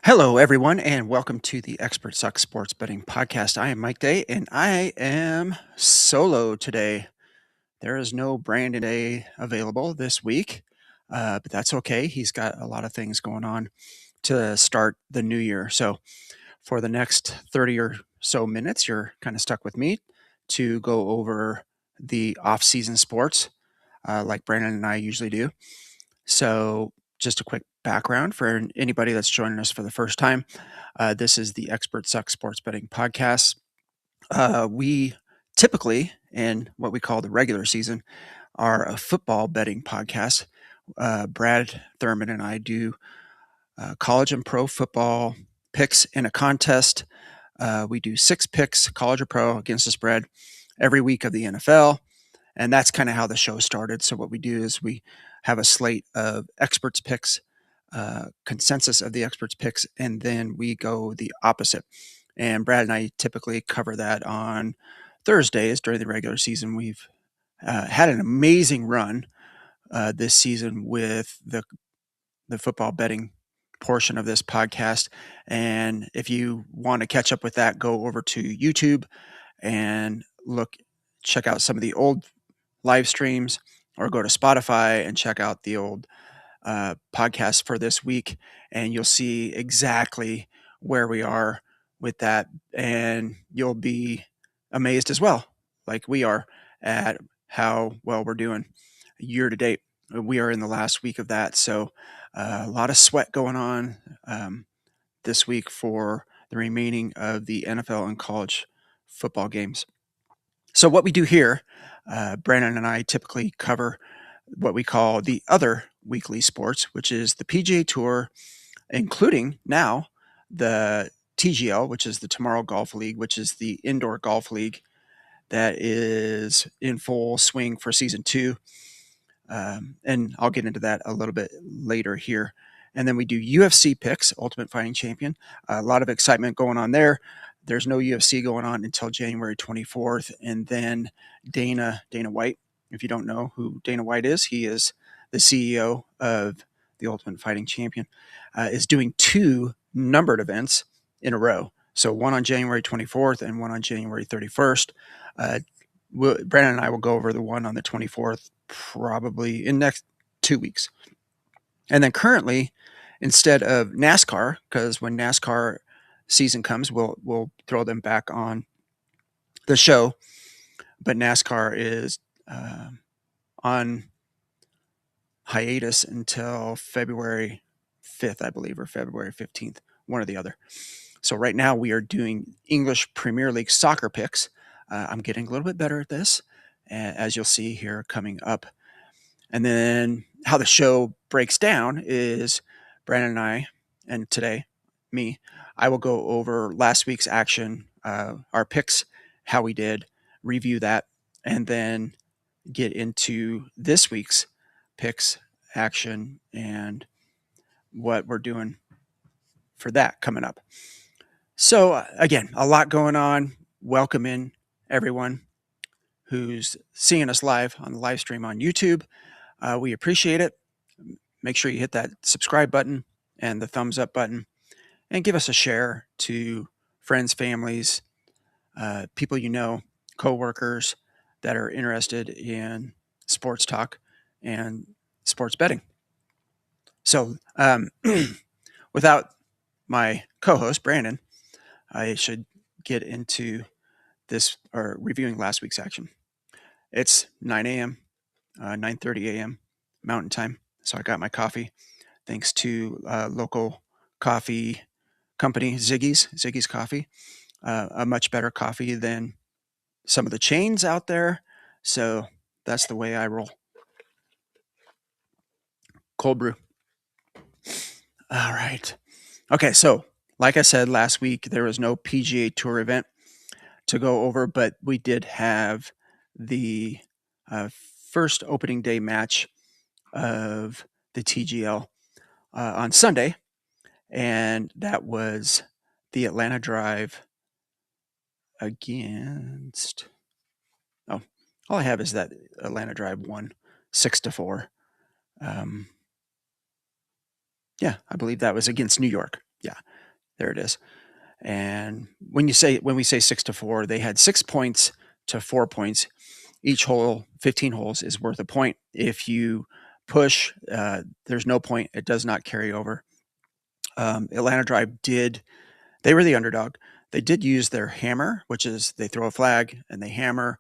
Hello, everyone, and welcome to the Expert Suck Sports Betting Podcast. I am Mike Day, and I am solo today. There is no Brandon Day available this week, but that's okay. He's got a lot of things going on to start the new year. So, for the next 30 or so minutes, you're kind of stuck with me to go over the off-season sports like Brandon and I usually do. So, just a quick background for anybody that's joining us for the first time. This is the Expert Suck Sports Betting Podcast. We typically, in what we call the regular season, are a football betting podcast. Brad Thurman and I do college and pro football picks in a contest. We do 6 picks, college or pro, against the spread every week of the NFL. And that's kind of how the show started. So what we do is we have a slate of experts picks, consensus of the experts picks, and then we go the opposite. And Brad and I typically cover that on Thursdays during the regular season. We've had an amazing run this season with the football betting portion of this podcast. And if you want to catch up with that, go over to YouTube and check out some of the old live streams, or go to Spotify and check out the old podcast for this week, and you'll see exactly where we are with that, and you'll be amazed as well, like we are, at how well we're doing year to date. We are in the last week of that, so a lot of sweat going on this week for the remaining of the NFL and college football games. So what we do here, Brandon and I typically cover what we call the other weekly sports, which is the PGA Tour, including now the TGL, which is the Tomorrow Golf League, which is the indoor golf league that is in full swing for season 2. And I'll get into that a little bit later here. And then we do UFC picks, Ultimate Fighting Champion. A lot of excitement going on there. There's no UFC going on until January 24th. And then Dana White, if you don't know who Dana White is, he is the CEO of the Ultimate Fighting Champion, is doing 2 numbered events in a row. So one on January 24th and one on January 31st. Brandon and I will go over the one on the 24th probably in next 2 weeks. And then currently, instead of NASCAR, because when NASCAR season comes, we'll throw them back on the show. But NASCAR is on hiatus until February 5th, I believe, or February 15th, one or the other. So right now we are doing English Premier League soccer picks. I'm getting a little bit better at this, as you'll see here coming up. And then how the show breaks down is Brandon and I, and today, me, I will go over last week's action, our picks, how we did, review that, and then get into this week's picks, action, and what we're doing for that coming up. So again, a lot going on. Welcome in everyone who's seeing us live on the live stream on YouTube. We appreciate it. Make sure you hit that subscribe button and the thumbs up button, and give us a share to friends, families, people you know, coworkers that are interested in sports talk and sports betting. So without my co-host, Brandon, I should get into this, or reviewing last week's action. It's 9 a.m., 9:30 a.m. Mountain Time. So I got my coffee, thanks to local coffee company, Ziggy's Coffee, a much better coffee than some of the chains out there. So that's the way I roll. Cold brew. All right. Okay, so like I said last week, there was no PGA Tour event to go over, but we did have the first opening day match of the TGL on Sunday, and that was the Atlanta Drive against. Oh, all I have is that Atlanta Drive won 6-4. Yeah, I believe that was against New York. Yeah, there it is. And when we say 6-4, they had 6 points to 4 points. Each hole, 15 holes, is worth a point. If you push, there's no point. It does not carry over. Atlanta Drive they were the underdog. They did use their hammer, which is they throw a flag and they hammer.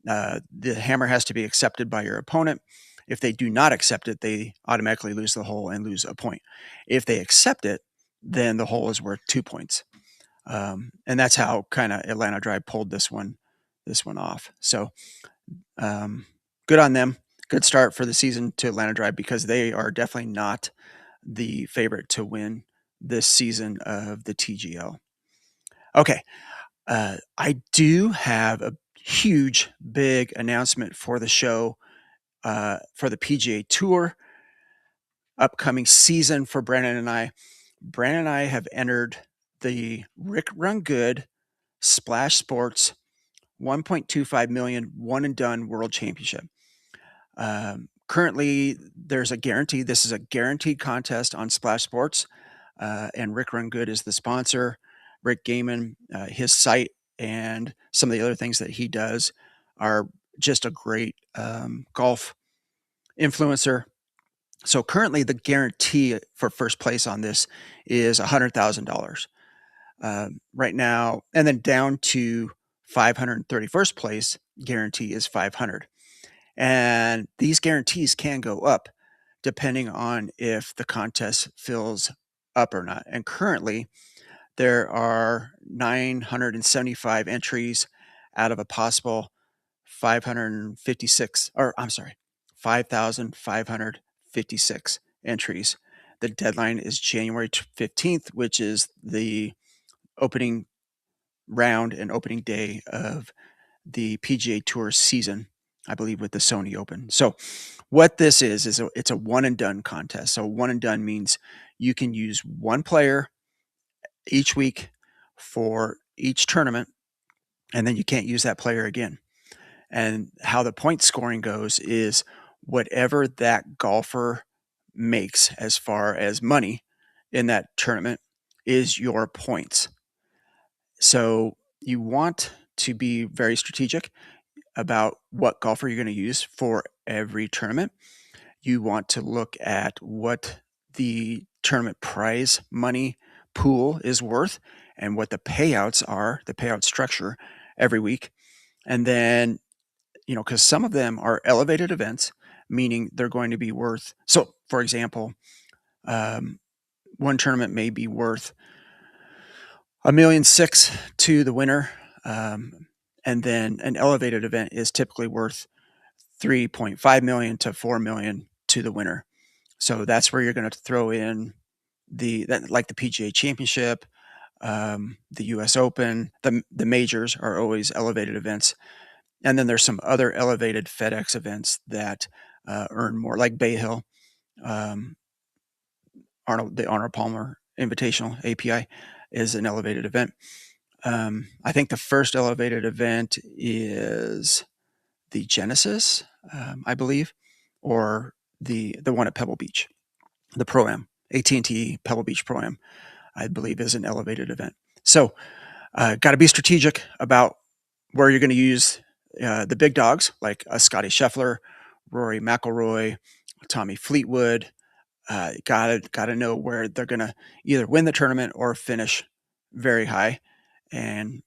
The hammer has to be accepted by your opponent. If they do not accept it, they automatically lose the hole and lose a point. If they accept it, then the hole is worth 2 points. And that's how kind of Atlanta Drive pulled this one off. So good on them. Good start for the season to Atlanta Drive, because they are definitely not the favorite to win this season of the TGL. Okay, I do have a huge, big announcement for the show, for the PGA Tour upcoming season for Brandon and I. Brandon and I have entered the Rick Run Good Splash Sports 1.25 million one and done World Championship. Currently, there's a guarantee. This is a guaranteed contest on Splash Sports, and Rick Run Good is the sponsor. Rick Gaiman, his site, and some of the other things that he does are just a great golf influencer. So currently, the guarantee for first place on this is $100,000 right now, and then down to 531st place guarantee is 500. And these guarantees can go up depending on if the contest fills up or not. And currently, there are 975 entries out of a possible 556, or I'm sorry, 5,556 entries. The deadline is January 15th, which is the opening round and opening day of the PGA Tour season, I believe, with the Sony Open. So what this is it's a one and done contest. So one and done means you can use one player each week for each tournament, and then you can't use that player again. And how the point scoring goes is whatever that golfer makes as far as money in that tournament is your points. So you want to be very strategic about what golfer you're going to use for every tournament. You want to look at what the tournament prize money pool is worth and what the payouts are, the payout structure every week. And then, because some of them are elevated events, meaning they're going to be worth. So, for example, one tournament may be worth $1.6 million to the winner. And then an elevated event is typically worth $3.5 million to $4 million to the winner. So that's where you're going to throw in like the PGA Championship, the U.S. Open. The majors are always elevated events, and then there's some other elevated FedEx events that earn more, like Bay Hill, the Arnold Palmer Invitational API is an elevated event. I think the first elevated event is the Genesis, I believe, or the one at Pebble Beach, the Pro-Am, AT&T Pebble Beach Pro-Am, I believe, is an elevated event. So got to be strategic about where you're going to use the big dogs like Scotty Scheffler, Rory McIlroy, Tommy Fleetwood. Got to know where they're going to either win the tournament or finish very high, and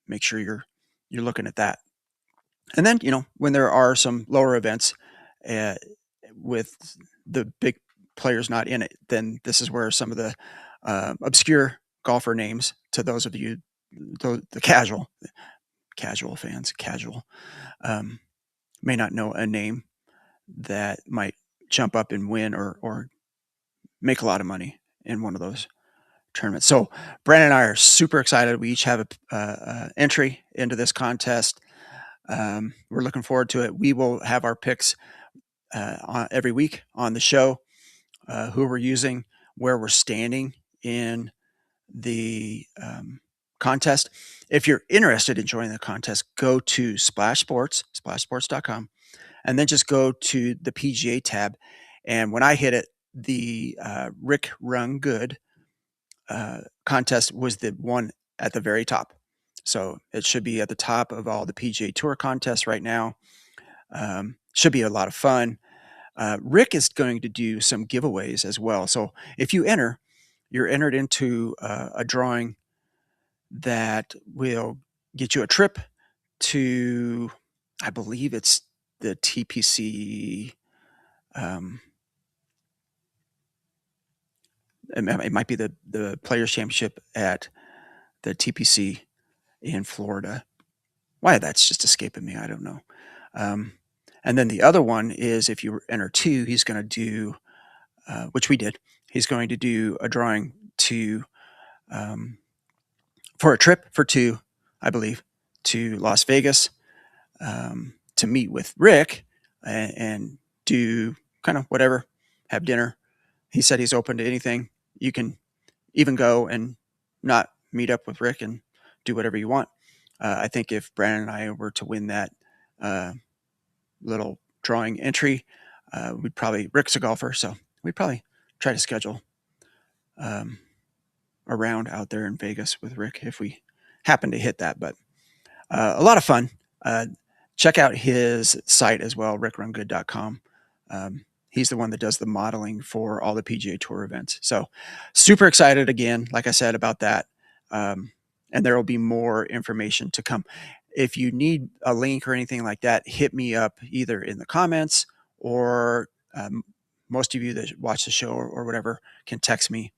make sure you're looking at that. And then, when there are some lower events with the big players not in it, then this is where some of the obscure golfer names, to those of you, the casual fans, may not know a name that might jump up and win or make a lot of money in one of those tournaments. So Brandon and I are super excited. We each have a entry into this contest. We're looking forward to it. We will have our picks every week on the show, who we're using, where we're standing in the contest. If you're interested in joining the contest, go to splashsports.com, and then just go to the PGA tab. And when I hit it, the Rick Run Good contest was the one at the very top. So it should be at the top of all the PGA Tour contests right now. Should be a lot of fun. Rick is going to do some giveaways as well. So if you enter, you're entered into a drawing that will get you a trip to, I believe it's the TPC. It might be the Players Championship at the TPC in Florida. Why that's just escaping me, I don't know. And then the other one is if you enter 2, he's going to do, which we did. He's going to do a drawing to for a trip for 2, I believe, to Las Vegas to meet with Rick and do kind of whatever, have dinner. He said he's open to anything. You can even go and not meet up with Rick and do whatever you want. I think if Brandon and I were to win that little drawing entry, Rick's a golfer, so we'd probably try to schedule a round out there in Vegas with Rick if we happen to hit that. But a lot of fun. Check out his site as well, rickrungood.com. He's the one that does the modeling for all the PGA Tour events. So super excited again, like I said, about that. And there will be more information to come. If you need a link or anything like that, hit me up either in the comments or most of you that watch the show or whatever can text me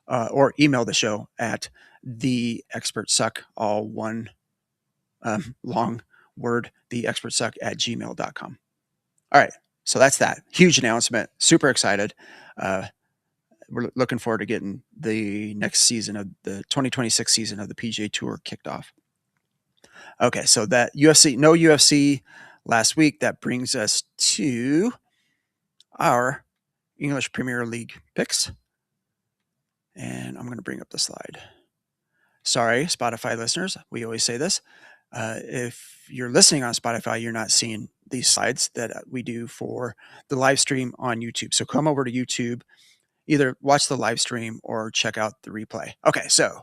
or email the show at theexpertsuck, all one long word, theexpertsuck@gmail.com. All right. So that's that. Huge announcement. Super excited. We're looking forward to getting the next season of the 2026 season of the PGA Tour kicked off. Okay, so that UFC, no UFC last week. That brings us to our English Premier League picks. And I'm going to bring up the slide. Sorry, Spotify listeners. We always say this. If you're listening on Spotify, you're not seeing these slides that we do for the live stream on YouTube. So come over to YouTube, either watch the live stream or check out the replay. Okay, so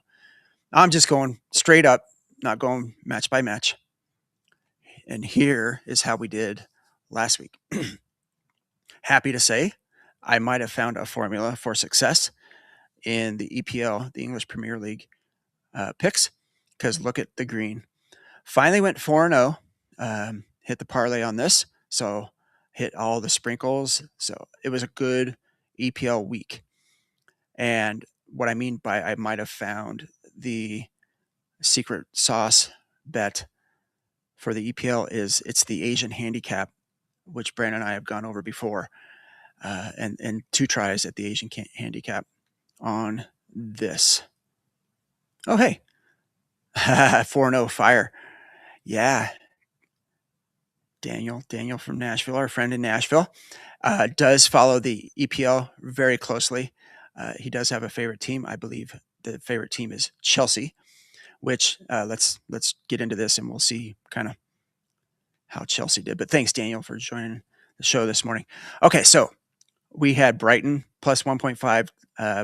I'm just going straight up, not going match by match. And here is how we did last week. Happy to say I might have found a formula for success in the EPL, the English Premier League picks, because look at the green. Finally went 4-0, hit the parlay on this, so hit all the sprinkles. So it was a good EPL week. And what I mean by I might have found the secret sauce bet for the EPL is it's the Asian handicap, which Brandon and I have gone over before, and 2 tries at the Asian handicap on this. Oh, hey, 4-0 fire. Yeah. Daniel from Nashville, our friend in Nashville, does follow the EPL very closely. He does have a favorite team. I believe the favorite team is Chelsea, which let's get into this and we'll see kind of how Chelsea did. But thanks, Daniel, for joining the show this morning. Okay, so we had Brighton plus 1.5,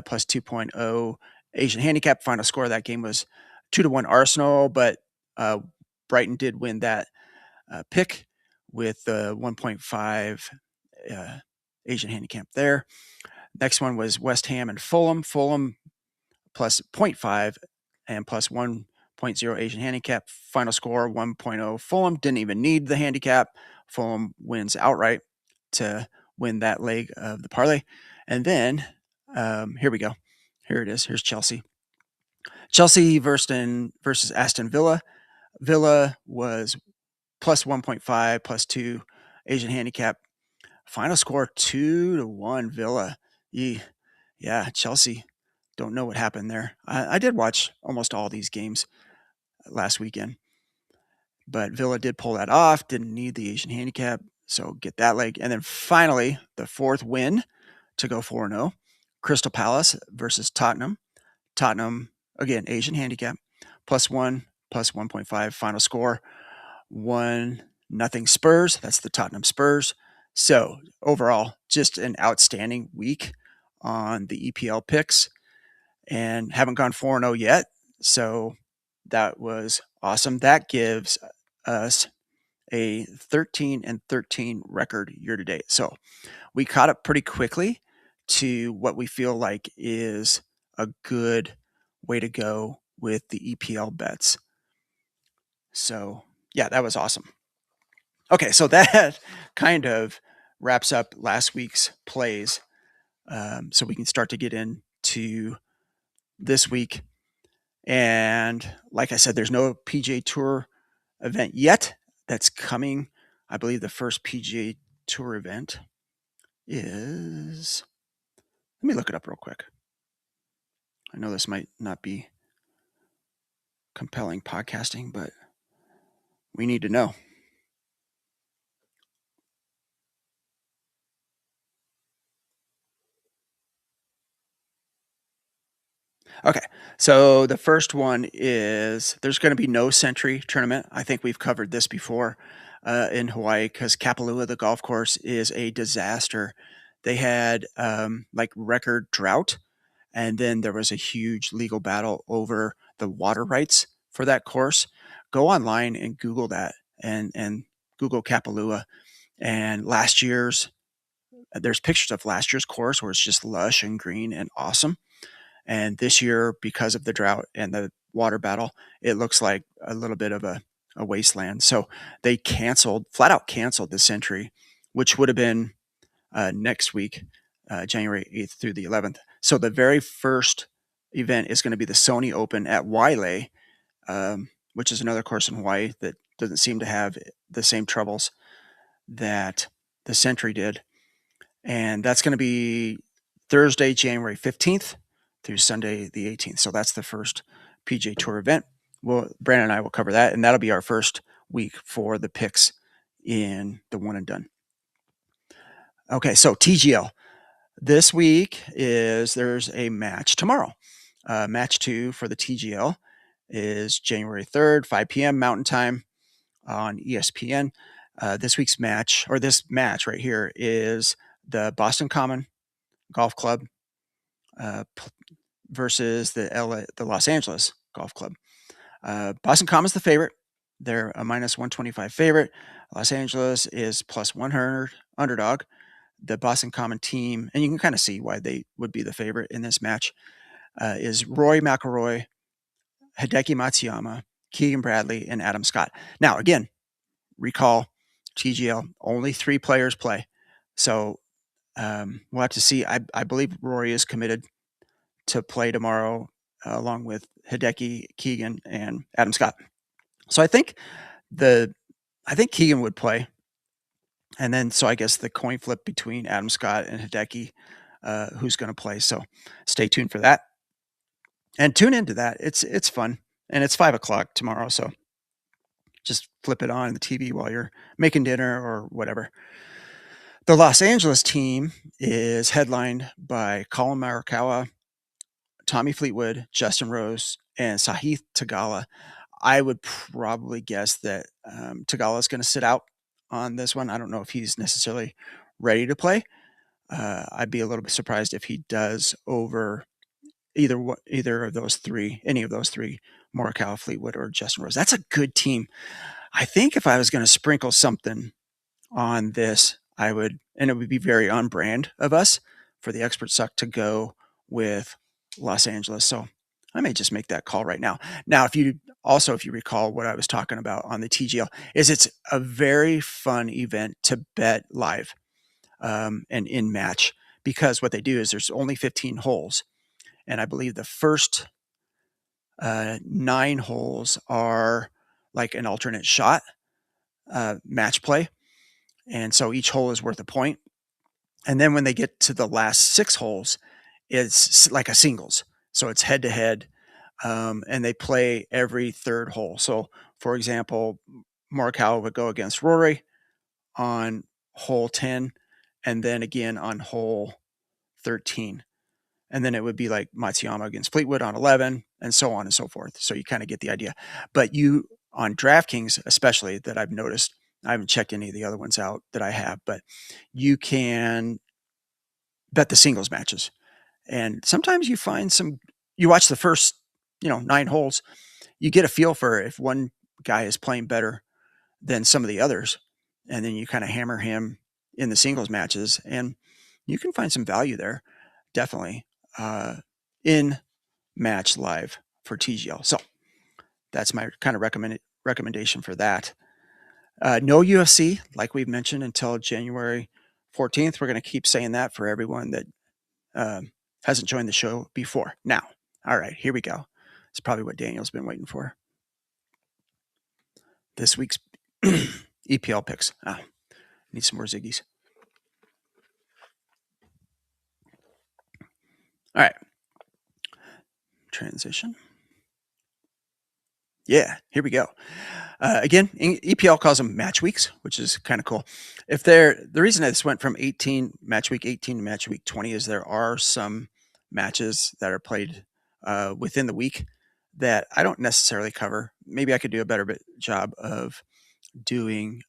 plus 2.0 Asian handicap. Final score of that game was 2-1 Arsenal, but Brighton did win that pick with the 1.5 Asian handicap there. Next one was West Ham and Fulham. Fulham plus 0.5 and plus 1.0 Asian handicap. Final score 1.0 Fulham. Didn't even need the handicap. Fulham wins outright to win that leg of the parlay. And then here we go. Here it is. Here's Chelsea. Chelsea versus Aston Villa. Villa was plus 1.5, plus 2 Asian handicap. Final score 2-1 Villa. Yeah, Chelsea. Don't know what happened there. I did watch almost all these games last weekend, but Villa did pull that off. Didn't need the Asian handicap, so get that leg. And then finally, the 4th win to go 4-0. Crystal Palace versus Tottenham. Tottenham, again, Asian handicap, plus 1, plus 1.5. Final score 1-0 Spurs. That's the Tottenham Spurs. So overall, just an outstanding week on the EPL picks. and haven't gone 4-0 yet. So that was awesome. That gives us a 13-13 record year to date. So we caught up pretty quickly to what we feel like is a good way to go with the EPL bets. So yeah, that was awesome. Okay, so that kind of wraps up last week's plays. So we can start to get into this week. And like I said, there's no PGA Tour event yet that's coming. I believe the first PGA Tour event is, let me look it up real quick. I know this might not be compelling podcasting, but we need to know. Okay, so the first one is there's going to be no Century tournament. I think we've covered this before in Hawaii because Kapalua, the golf course, is a disaster. They had like record drought, and then there was a huge legal battle over the water rights for that course. Go online and Google that, and Google Kapalua. And last year's, there's pictures of last year's course where it's just lush and green and awesome. And this year, because of the drought and the water battle, it looks like a little bit of a wasteland. So they flat out canceled the Century, which would have been next week, January 8th through the 11th. So the very first event is going to be the Sony Open at Wailea, which is another course in Hawaii that doesn't seem to have the same troubles that the Century did. And that's going to be Thursday, January 15th through Sunday, the 18th. So that's the first PGA Tour event. Well, Brandon and I will cover that, and that'll be our first week for the picks in the one and done. Okay, so TGL. This week there's a match tomorrow. Match 2 for the TGL is January 3rd, 5 p.m. Mountain Time on ESPN. This match right here is the Boston Common Golf Club versus the Los Angeles Golf Club. Boston Common's the favorite. They're a minus 125 favorite. Los Angeles is plus 100 underdog. The Boston Common team, and you can kind of see why they would be the favorite in this match, is Rory McIlroy, Hideki Matsuyama, Keegan Bradley, and Adam Scott. Now, again, recall TGL, only 3 players play. So we'll have to see. I believe Rory is committed to play tomorrow along with Hideki, Keegan, and Adam Scott. So I think Keegan would play. And then, so I guess the coin flip between Adam Scott and Hideki, who's going to play. So stay tuned for that. And tune into that. It's fun. And it's 5 o'clock tomorrow. So just flip it on the TV while you're making dinner or whatever. The Los Angeles team is headlined by Colin Morikawa, Tommy Fleetwood, Justin Rose, and Sahith Theegala. I would probably guess that Theegala is going to sit out on this one. I don't know if he's necessarily ready to play. I'd be a little bit surprised if he does over either of those 3, any of those 3, Morikawa, Fleetwood, or Justin Rose. That's a good team. I think if I was going to sprinkle something on this, I would, and it would be very on brand of us for the Expert Suck to go with Los Angeles. So I may just make that call right now. Now, if you recall what I was talking about on the TGL, is it's a very fun event to bet live and in match, because what they do is there's only 15 holes. And I believe the first 9 holes are like an alternate shot match play. And so each hole is worth a point. And then when they get to the last 6 holes, it's like a singles. So it's head to head. And they play every 3rd hole. So, for example, Morikawa would go against Rory on hole 10, and then again on hole 13. And then it would be like Matsuyama against Fleetwood on 11, and so on and so forth. So you kind of get the idea. But on DraftKings, especially, that I've noticed, I haven't checked any of the other ones out that I have, but you can bet the singles matches. And sometimes you find some you watch the first, 9 holes, you get a feel for if one guy is playing better than some of the others, and then you kinda hammer him in the singles matches, and you can find some value there, definitely, in match live for TGL. So, that's my kinda recommendation for that. No UFC, like we've mentioned, until January 14th. We're gonna keep saying that for everyone that, hasn't joined the show before. Now, alright, here we go. It's probably what Daniel's been waiting for. This week's EPL picks. Need some more Ziggies. All right. Transition. Yeah, here we go. Again, EPL calls them match weeks, which is kind of cool. The reason this went from match week 18 to match week 20 is there are some matches that are played within the week that I don't necessarily cover. Maybe I could do a better job of doing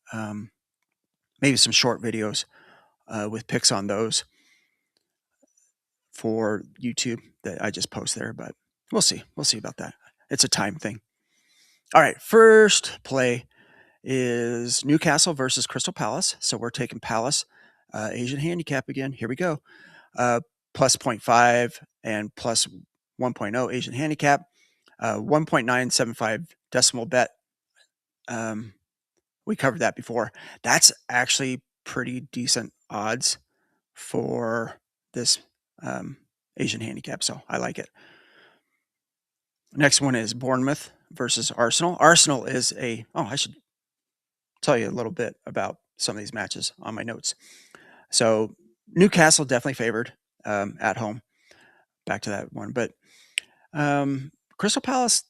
maybe some short videos with picks on those for YouTube that I just post there, but we'll see. We'll see about that. It's a time thing. All right, first play is Newcastle versus Crystal Palace. So we're taking Palace. Asian handicap again. Here we go. Plus 0.5 and plus 1.0 Asian handicap. 1.975 decimal bet. We covered that before. That's actually pretty decent odds for this Asian handicap, so I like it. Next one is Bournemouth versus Arsenal. Arsenal is I should tell you a little bit about some of these matches on my notes. So Newcastle definitely favored at home. Back to that one. But Crystal Palace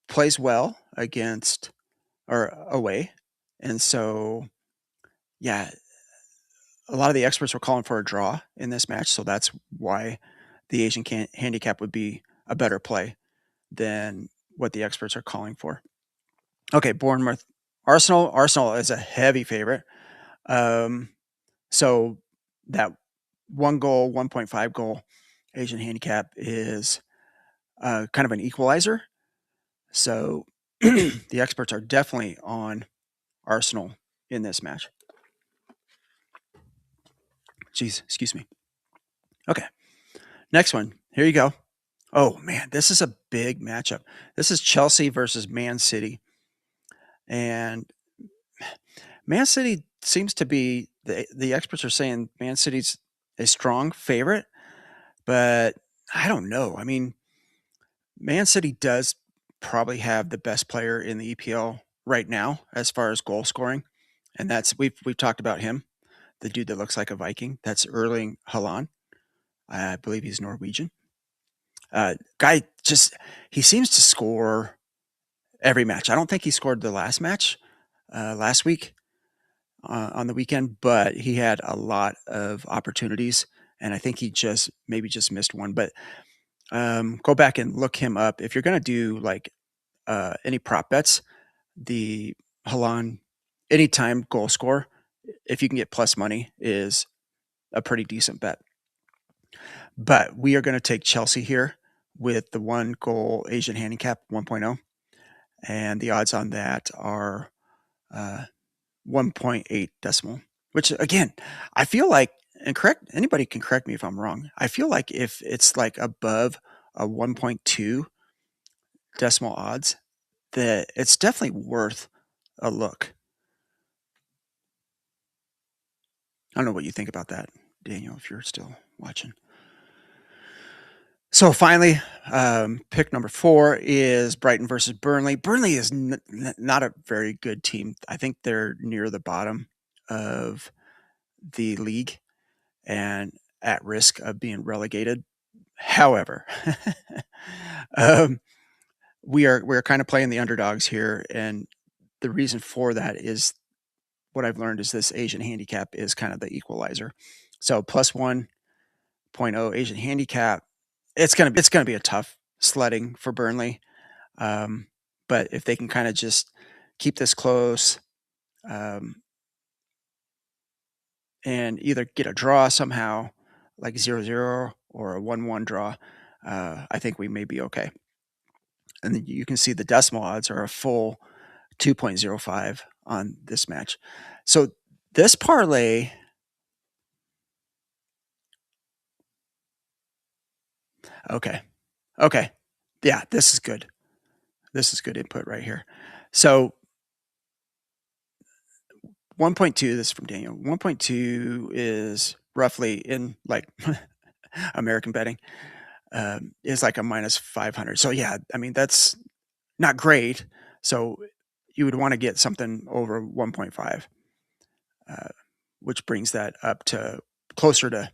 plays well against or away. And so, yeah, a lot of the experts were calling for a draw in this match. So that's why the Asian handicap would be a better play than what the experts are calling for. Okay, Bournemouth, Arsenal. Arsenal is a heavy favorite. So that 1 goal, 1.5 goal Asian handicap is kind of an equalizer. So the experts are definitely on Arsenal in this match. Jeez, excuse me. Okay, next one. Here you go. Oh man, this is a big matchup. This is Chelsea versus Man City. And Man City seems to be the experts are saying Man City's a strong favorite, but I don't know. I mean, Man City does probably have the best player in the EPL right now as far as goal scoring, and that's we've talked about him, the dude that looks like a Viking. That's Erling Haaland. I believe he's Norwegian. Guy he seems to score every match. I don't think he scored the last match last week on the weekend, but he had a lot of opportunities, and I think he maybe just missed one. But go back and look him up if you're going to do like any prop bets. The Haaland anytime goal score, if you can get plus money, is a pretty decent bet. But we are going to take Chelsea here with the 1 goal Asian handicap 1.0, and the odds on that are 1.8 decimal. Which again, I feel like, and anybody can correct me if I'm wrong. I feel like if it's like above a 1.2 decimal odds, that it's definitely worth a look. I don't know what you think about that, Daniel, if you're still watching. So finally, pick number 4 is Brighton versus Burnley. Burnley is not a very good team. I think they're near the bottom of the league and at risk of being relegated. However, we're kind of playing the underdogs here, and the reason for that is what I've learned is this Asian handicap is kind of the equalizer. So plus 1.0 Asian handicap, it's gonna be a tough sledding for Burnley. But if they can kind of just keep this close and either get a draw somehow, like 0-0 or a 1-1 draw, I think we may be okay. And then you can see the decimal odds are a full 2.05 on this match. So this parlay, okay, okay, yeah, this is good. This is good input right here. So 1.2, this is from Daniel. 1.2 is roughly in like American betting, is like a minus 500. So yeah, I mean that's not great. So you would want to get something over 1.5, uh, which brings that up to closer to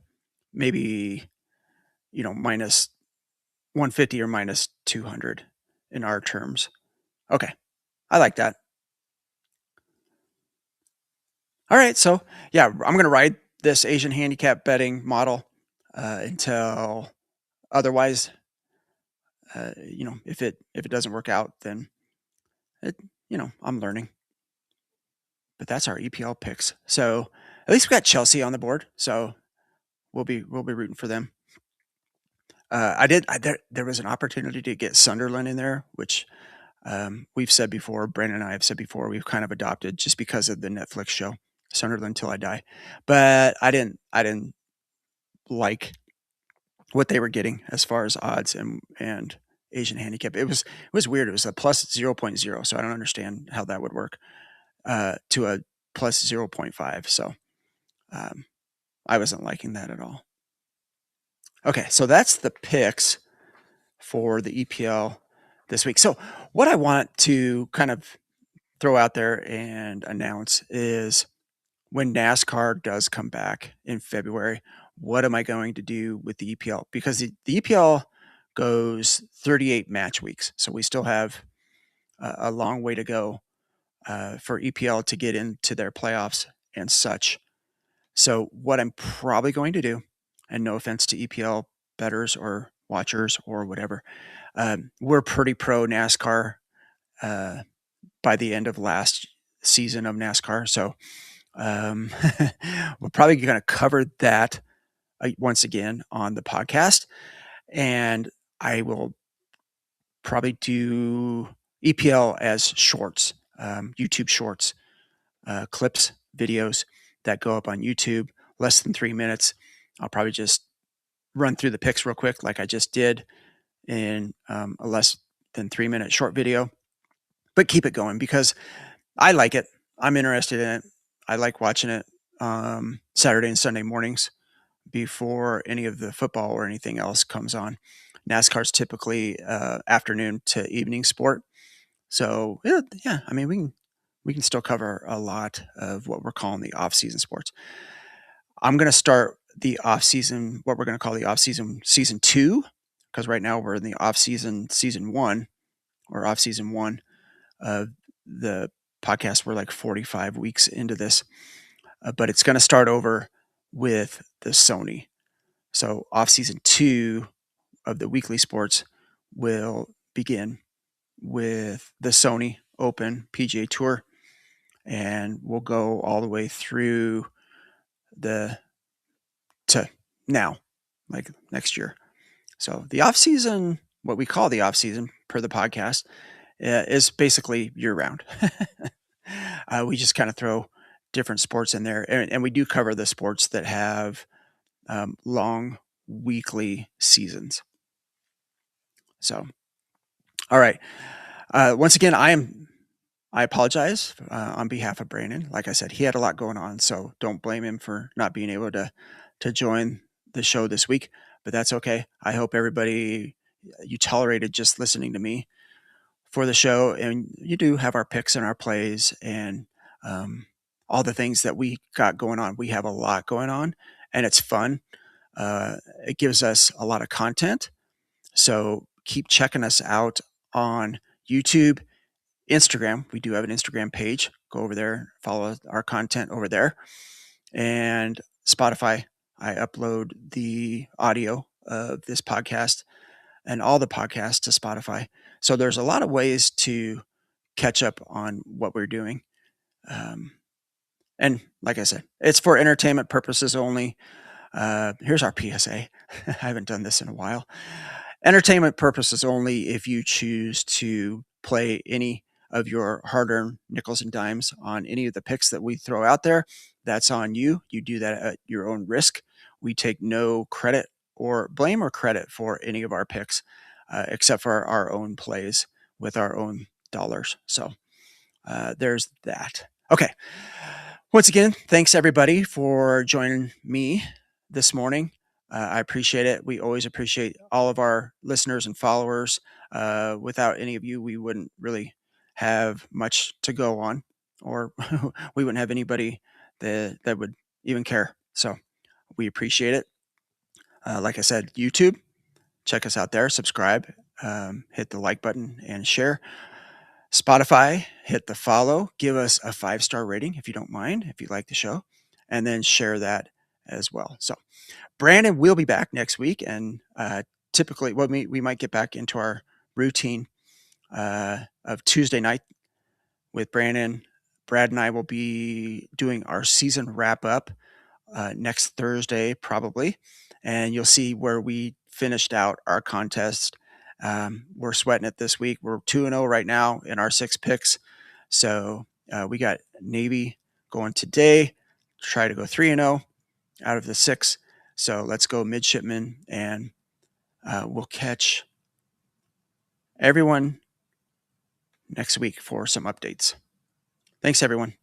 maybe minus 150 or minus 200 in our terms. Okay, I like that. All right, so yeah, I'm going to ride this Asian handicap betting model until otherwise. If it doesn't work out, then it, I'm learning. But that's our EPL picks. So at least we got Chelsea on the board. So we'll be rooting for them. There was an opportunity to get Sunderland in there, which we've said before. Brandon and I have said before. We've kind of adopted just because of the Netflix show Sunderland Till I Die. But I didn't like what they were getting as far as odds and Asian handicap. It was weird. It was a plus 0.0, so I don't understand how that would work to a plus 0.5. So um, I wasn't liking that at all. Okay, so that's the picks for the EPL this week. So what I want to kind of throw out there and announce is when NASCAR does come back in February, what am I going to do with the EPL? Because the EPL goes 38 match weeks. So we still have a long way to go for EPL to get into their playoffs and such. So what I'm probably going to do, and no offense to EPL bettors or watchers or whatever, we're pretty pro NASCAR uh, by the end of last season of NASCAR. So we're probably going to cover that once again on the podcast. And I will probably do EPL as shorts, YouTube shorts, clips, videos that go up on YouTube, less than 3 minutes. I'll probably just run through the picks real quick, like I just did in a less than 3 minute short video, but keep it going because I like it. I'm interested in it. I like watching it Saturday and Sunday mornings before any of the football or anything else comes on. NASCAR's typically afternoon to evening sport. So yeah, I mean we can still cover a lot of what we're calling the off-season sports. I'm going to start the off-season, what we're going to call the off-season season 2, because right now we're in the off-season season 1 or off-season 1 of the podcast. We're like 45 weeks into this, but it's going to start over with the Sony. So off-season 2 of the weekly sports will begin with the Sony Open PGA Tour, and we'll go all the way through to now, like next year. So the off season, what we call the off season per the podcast, is basically year round. We just kind of throw different sports in there, and we do cover the sports that have long weekly seasons. So, all right. Once again, I apologize on behalf of Brandon. Like I said, he had a lot going on, so don't blame him for not being able to join the show this week. But that's okay. I hope everybody you tolerated just listening to me for the show, and you do have our picks and our plays and all the things that we got going on. We have a lot going on, and it's fun. It gives us a lot of content. So keep checking us out on YouTube, Instagram. We do have an Instagram page. Go over there, follow our content over there. And Spotify, I upload the audio of this podcast and all the podcasts to Spotify. So there's a lot of ways to catch up on what we're doing. And like I said, it's for entertainment purposes only. Here's our PSA. I haven't done this in a while. Entertainment purposes only. If you choose to play any of your hard-earned nickels and dimes on any of the picks that we throw out there, that's on you. You do that at your own risk. We take no credit or blame or credit for any of our picks, except for our own plays with our own dollars. So there's that. Okay. Once again, thanks everybody for joining me this morning. I appreciate it. We always appreciate all of our listeners and followers. Without any of you, we wouldn't really have much to go on, or we wouldn't have anybody that would even care. So we appreciate it. Like I said, YouTube, check us out there, subscribe, hit the like button and share. Spotify, hit the follow, give us a 5-star rating if you don't mind, if you like the show, and then share that as well. So Brandon will be back next week, and typically, well, we might get back into our routine of Tuesday night with Brandon. Brad and I will be doing our season wrap up next Thursday, probably, and you'll see where we finished out our contest. We're sweating it this week. We're 2-0 right now in our 6 picks. So we got Navy going today, try to go 3-0 out of the 6. So let's go midshipman, and we'll catch everyone next week for some updates. Thanks, everyone.